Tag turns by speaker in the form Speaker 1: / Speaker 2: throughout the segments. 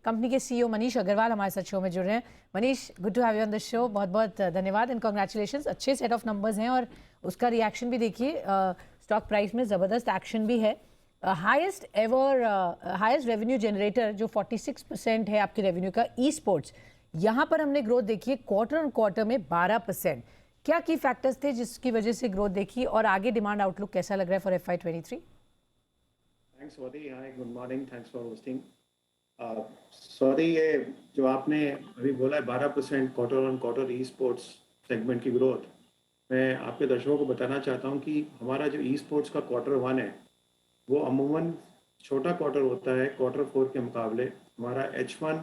Speaker 1: Company के CEO Manish Agarwal हमारे साथ शो में जुड़ रहे हैं। Manish, good to have you on the show. बहुत बहुत धन्यवाद एंड कॉन्ग्रेचुलेशंस। अच्छे सेट ऑफ नंबर्स हैं और उसका रिएक्शन भी देखिए, स्टॉक प्राइस में ज़बरदस्त एक्शन भी है। Highest ever highest revenue generator जो 46% है आपके रेवेन्यू का, ई स्पोर्ट्स, यहाँ पर हमने ग्रोथ देखी है क्वार्टर ऑन क्वार्टर में 12%। क्या की फैक्टर्स थे जिसकी वजह से ग्रोथ देखी और आगे डिमांड आउटलुक कैसा लग रहा है for FY23?
Speaker 2: Thanks Swati, hi good morning, thanks for hosting. Swati, ये जो आपने अभी बोला है 12% quarter on quarter e sports segment की ग्रोथ, मैं आपके दर्शकों को बताना चाहता हूँ कि हमारा जो ई स्पोर्ट्स का Q1 है वो अमूमन छोटा क्वार्टर होता है Q4 के मुकाबले। हमारा H1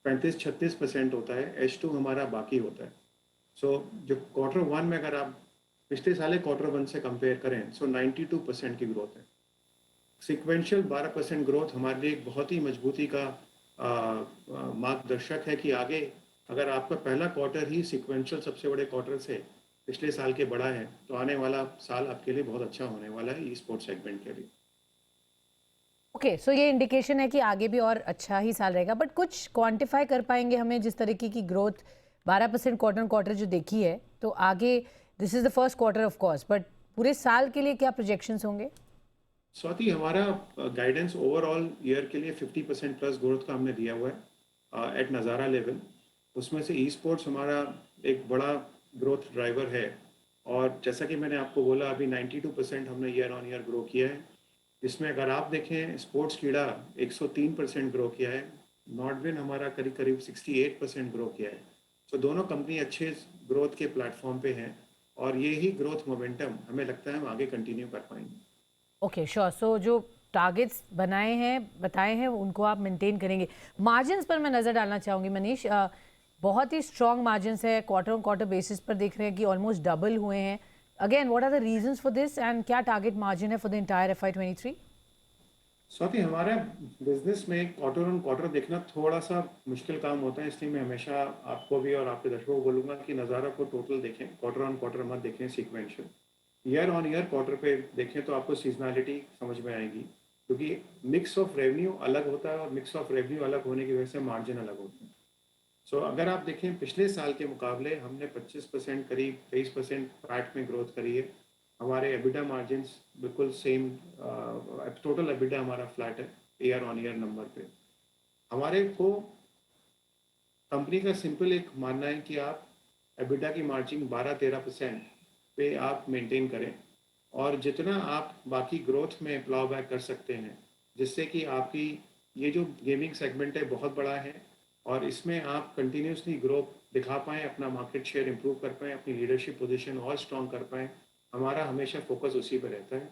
Speaker 2: 35-36% होता है, H2 हमारा बाकी होता है। जो Q1 में अगर आप पिछले साल Q1 से कंपेयर करें 92% की ग्रोथ है। सिक्वेंशियल 12% ग्रोथ हमारे लिए एक बहुत ही मजबूती का मार्गदर्शक है कि आगे अगर आपका पहला क्वार्टर ही सिक्वेंशियल सबसे बड़े क्वार्टर से पिछले साल के बड़ा है तो आने वाला साल आपके लिए बहुत अच्छा होने वाला है ई स्पोर्ट्स सेगमेंट के लिए।
Speaker 1: ओके, सो ये इंडिकेशन है कि आगे भी और अच्छा ही साल रहेगा, बट कुछ क्वांटिफाई कर पाएंगे हमें जिस तरीके की ग्रोथ 12% क्वार्टर ऑन क्वार्टर जो देखी है, तो आगे this is the first quarter of course, but पूरे साल के लिए क्या प्रोजेक्शंस होंगे?
Speaker 2: स्वाति, हमारा गाइडेंस ओवरऑल ईयर के लिए 50% प्लस ग्रोथ का हमने दिया हुआ है एट नज़ारा लेवल। उसमें से ई स्पोर्ट्स हमारा एक बड़ा ग्रोथ ड्राइवर है और जैसा कि मैंने आपको बोला अभी 92% हमने ईयर ऑन ईयर ग्रो किया है। इसमें अगर आप देखें स्पोर्ट्स कीड़ा 103% ग्रो किया है, नॉर्डविन हमारा करीब करीब 68% ग्रो किया है। तो दोनों कंपनी अच्छे ग्रोथ के प्लेटफॉर्म पे हैं और ये ही ग्रोथ मोमेंटम हमें लगता है हम आगे कंटिन्यू कर पाएंगे।
Speaker 1: Okay, sure. सो जो टारगेट्स बनाए हैं, बताए हैं, उनको आप मेंटेन करेंगे। मार्जिन्स पर मैं नज़र डालना चाहूँगी मनीष। बहुत ही स्ट्रॉन्ग मार्जिन्स है, क्वार्टर ऑन क्वार्टर बेसिस पर देख रहे हैं कि ऑलमोस्ट डबल हुए हैं। Again, what are the reasons for this and क्या टारगेट मार्जिन है for the entire FY23?
Speaker 2: Swati, हमारा बिजनेस में क्वार्टर ऑन क्वार्टर देखना थोड़ा सा मुश्किल काम होता है, इसलिए मैं हमेशा आपको भी और आपके दर्शकों को बोलूँगा कि नज़ारा को टोटल देखें, क्वार्टर ऑन क्वार्टर मत देखें sequential. Year on year quarter पे देखें तो आपको सीजनैलिटी समझ में आएगी, क्योंकि मिक्स ऑफ रेवेन्यू अलग होता है और मिक्स ऑफ रेवेन्यू अलग होने की वजह से मार्जिन अलग होते हैं। अगर आप देखें पिछले साल के मुकाबले हमने 25% करीब 23% पैट में ग्रोथ करी है। हमारे एबिटा मार्जिन्स बिल्कुल सेम, टोटल एबिटा हमारा फ्लैट है ईयर ऑन ईयर नंबर पे। हमारे को कंपनी का सिंपल एक मानना है कि आप एबिटा की मार्जिन 12-13% पे आप मेंटेन करें और जितना आप बाकी ग्रोथ में प्लाव बैक कर सकते हैं, जिससे कि आपकी ये जो गेमिंग सेगमेंट है बहुत बड़ा है और इसमें आप कंटिन्यूसली ग्रोथ दिखा पाएँ, अपना मार्केट शेयर इंप्रूव कर पाएँ, अपनी लीडरशिप पोजीशन और स्ट्रॉन्ग कर पाएँ। हमारा हमेशा फोकस उसी पर रहता है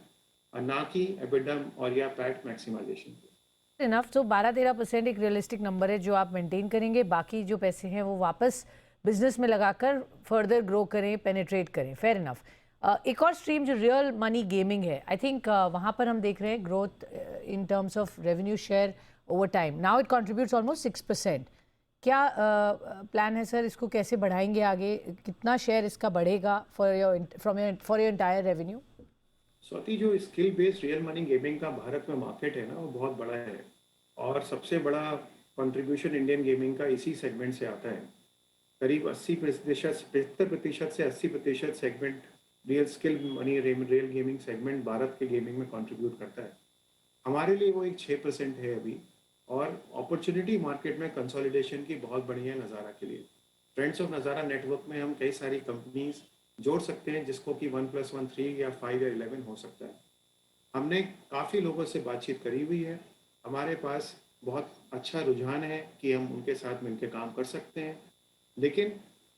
Speaker 2: और ना कि एबिटा और या पैट मैक्सिमाइजेशन पे।
Speaker 1: इनफ। तो 12-13% एक रियलिस्टिक नंबर है जो आप मेंटेन करेंगे, बाकी जो पैसे हैं वो वापस बिजनेस में लगाकर फर्दर ग्रो करें, पेनिट्रेट करें। Fair enough. एक और स्ट्रीम जो रियल मनी गेमिंग है, आई थिंक वहाँ पर हम देख रहे हैं growth in terms of revenue share over time. Now it contributes almost 6%। क्या प्लान है सर, इसको कैसे बढ़ाएंगे आगे? कितना शेयर इसका बढ़ेगा for your entire revenue?
Speaker 2: Swati, जो skill based real money gaming का भारत में मार्केट है ना, वो बहुत बड़ा है और सबसे बड़ा कंट्रीब्यूशन इंडियन गेमिंग का इसी सेगमेंट से आता है। करीब 80%, 75% से 80% segment real skill money real gaming segment Bharat के गेमिंग में कंट्रीब्यूट करता है। हमारे लिए वो एक 6% है अभी और अपॉर्चुनिटी मार्केट में कंसोलिडेशन की बहुत बढ़िया नज़ारा के लिए। फ्रेंड्स ऑफ नज़ारा नेटवर्क में हम कई सारी कंपनीज जोड़ सकते हैं जिसको कि 1+1 3 या 5 या 11 हो सकता है। हमने काफ़ी लोगों से बातचीत करी हुई है, हमारे पास बहुत अच्छा रुझान है कि हम उनके साथ मिलकर काम कर सकते हैं, लेकिन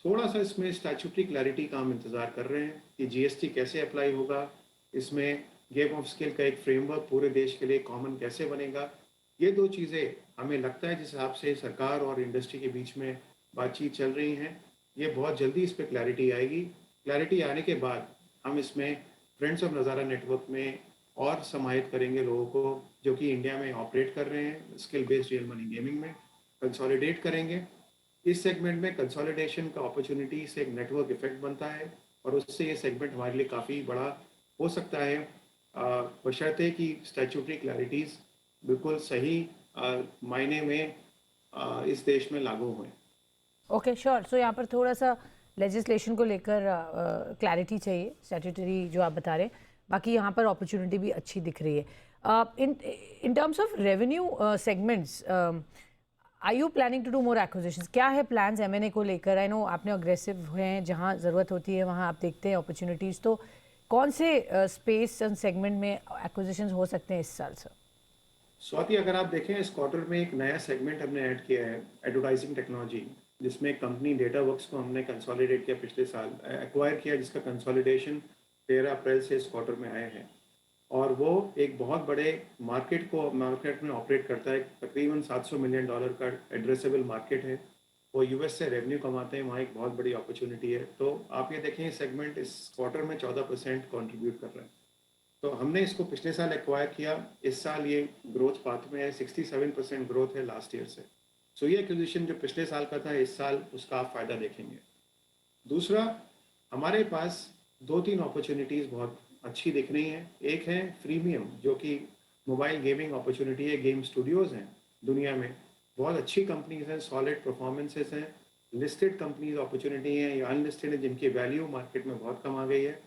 Speaker 2: थोड़ा सा इसमें स्टैट्यूटरी क्लैरिटी का हम इंतज़ार कर रहे हैं कि GST कैसे अप्लाई होगा, इसमें गेम ऑफ स्किल का एक फ्रेमवर्क पूरे देश के लिए कॉमन कैसे बनेगा। ये दो चीज़ें हमें लगता है जिस हिसाब से सरकार और इंडस्ट्री के बीच में बातचीत चल रही हैं, ये बहुत जल्दी इस पर क्लैरिटी आएगी। क्लैरिटी आने के बाद हम इसमें फ्रेंड्स ऑफ नज़ारा नेटवर्क में और समाहित करेंगे लोगों को जो कि इंडिया में ऑपरेट कर रहे हैं skill based real money gaming में, कंसोलिडेट करेंगे। इस सेगमेंट में कंसोलिडेशन का अपॉर्चुनिटी से एक नेटवर्क इफेक्ट बनता है और उससे ये सेगमेंट हमारे लिए काफ़ी बड़ा हो सकता है, बशर्ते कि स्टैट्यूटरी क्लैरिटीज़ बिल्कुल सही मायने में इस देश में लागू हुए।
Speaker 1: Okay sure. सो यहाँ पर थोड़ा सा लेजिस्लेशन को लेकर क्लैरिटी चाहिए, स्टैट्यूटरी जो आप बता रहे हैं, बाकी यहाँ पर अपॉर्चुनिटी भी अच्छी दिख रही है। In terms of revenue segments, are you planning to do more acquisitions? क्या है प्लान्स एमएनए को लेकर? आई नो आपने अग्रेसिव हुए हैं, जहाँ ज़रूरत होती है वहाँ आप देखते हैं अपॉर्चुनिटीज़, तो कौन से स्पेस एंड सेगमेंट में एक्विजिशंस हो सकते हैं इस साल सर?
Speaker 2: स्वाति, अगर आप देखें इस क्वार्टर में एक नया सेगमेंट हमने ऐड किया है, एडवर्टाइजिंग टेक्नोलॉजी, जिसमें कंपनी डेटावर्क्स को हमने कंसोलिडेट किया, पिछले साल एक्वायर किया, जिसका कंसोलिडेशन 13 अप्रैल से इस क्वार्टर में आए हैं। और वो एक बहुत बड़े मार्केट में ऑपरेट करता है, तकरीबन $700 मिलियन का एड्रेसेबल मार्केट है। वो यूएस से रेवेन्यू कमाते हैं, वहाँ एक बहुत बड़ी अपॉर्चुनिटी है। तो आप ये देखें सेगमेंट इस क्वार्टर में 14% कंट्रीब्यूट कर रहा है। तो हमने इसको पिछले साल एक्वायर किया, इस साल ये ग्रोथ पाथ में है, 67% ग्रोथ है लास्ट ईयर से। सो ये एक्विजिशन जो पिछले साल का था, इस साल उसका आप फ़ायदा देखेंगे। दूसरा, हमारे पास 2-3 अपॉर्चुनिटीज़ बहुत अच्छी दिख रही हैं। एक है फ्रीमियम, जो कि मोबाइल गेमिंग अपॉर्चुनिटी है। गेम स्टूडियोज़ हैं दुनिया में, बहुत अच्छी कंपनीज हैं, सॉलिड परफॉर्मेंसेस हैं, लिस्टेड कंपनीज अपॉर्चुनिटी हैं या अनलिस्टेड है, जिनकी वैल्यू मार्केट में बहुत कम आ गई है।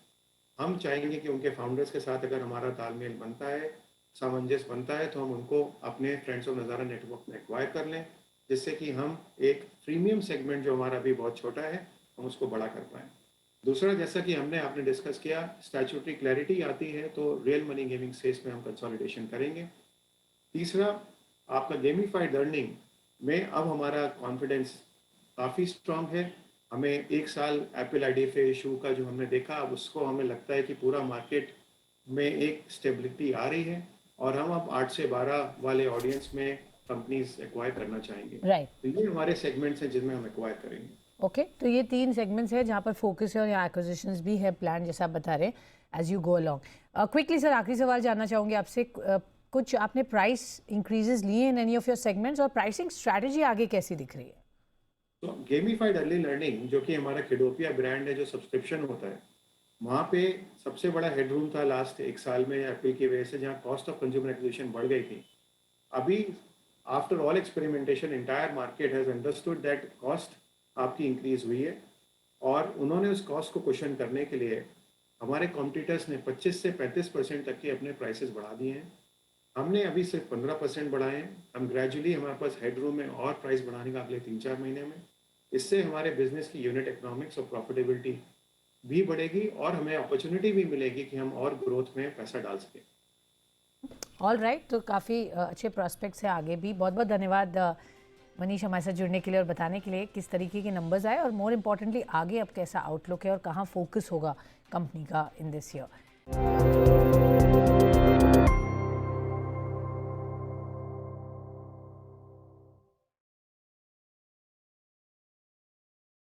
Speaker 2: हम चाहेंगे कि उनके फाउंडर्स के साथ अगर हमारा तालमेल बनता है, सामंजस्य बनता है, तो हम उनको अपने फ्रेंड्स ऑफ नज़ारा नेटवर्क में एक्वायर कर लें, जिससे कि हम एक प्रीमियम सेगमेंट जो हमारा अभी बहुत छोटा है, हम उसको बड़ा कर पाएँ। दूसरा, जैसा कि आपने डिस्कस किया, स्टैट्यूटरी क्लैरिटी आती है तो रियल मनी गेमिंग स्पेस में हम कंसोलिडेशन करेंगे। तीसरा, आपका गेमिफाइड लर्निंग में अब हमारा कॉन्फिडेंस काफ़ी स्ट्रांग है। हमें एक साल एप्पल आईडीएफए इशू का जो हमने देखा, अब उसको हमें लगता है कि पूरा मार्केट में एक स्टेबिलिटी आ रही है और हम अब 8 से 12 वाले ऑडियंस में कंपनीज एक्वायर करना चाहेंगे।
Speaker 1: राइट।
Speaker 2: तो ये हमारे सेगमेंट्स हैं जिनमें हम एक्वायर करेंगे।
Speaker 1: ओके तो ये 3 सेगमेंट्स हैं जहाँ पर फोकस है और यहाँ एक्विजिशंस भी है प्लान, जैसा आप बता रहे हैं as you go along. Quickly sir, आखिरी सवाल जानना चाहूँगी आपसे, कुछ आपने प्राइस इंक्रीजेस लिए in any of your segments और प्राइसिंग स्ट्रैटेजी आगे कैसी दिख रही है?
Speaker 2: तो गेमिफाइड अर्ली लर्निंग, जो कि हमारा किडोपिया ब्रांड है, जो सब्सक्रिप्शन होता है, वहाँ पे सबसे बड़ा हेडरूम था लास्ट 1 साल में एप्पल की वजह से, जहाँ कॉस्ट ऑफ कंज्यूमर एक्विजिशन बढ़ गई थी। अभी after all experimentation, entire market has understood that cost आपकी इंक्रीज हुई है और उन्होंने उस कॉस्ट को क्वेश्चन करने के लिए हमारे कॉम्पिटिटर्स ने 25 से 35% तक के अपने प्राइसेस बढ़ा दिए हैं। हमने अभी सिर्फ 15% बढ़ाए हैं। हम ग्रेजुअली, हमारे पास हेडरूम है और प्राइस बढ़ाने का अगले 3-4 महीने में। इससे हमारे बिजनेस की यूनिट इकोनॉमिक्स और प्रॉफिटेबिलिटी भी बढ़ेगी और हमें अपॉर्चुनिटी भी मिलेगी कि हम और ग्रोथ में पैसा डाल सकें।
Speaker 1: ऑल राइट, तो काफ़ी अच्छे प्रॉस्पेक्ट्स है आगे भी। बहुत बहुत धन्यवाद मनीष हमारे साथ जुड़ने के लिए और बताने के लिए किस तरीके के नंबर्स आए और मोर इम्पॉर्टेंटली आगे अब कैसा आउटलुक है और कहाँ फोकस होगा कंपनी का इन दिस ईयर।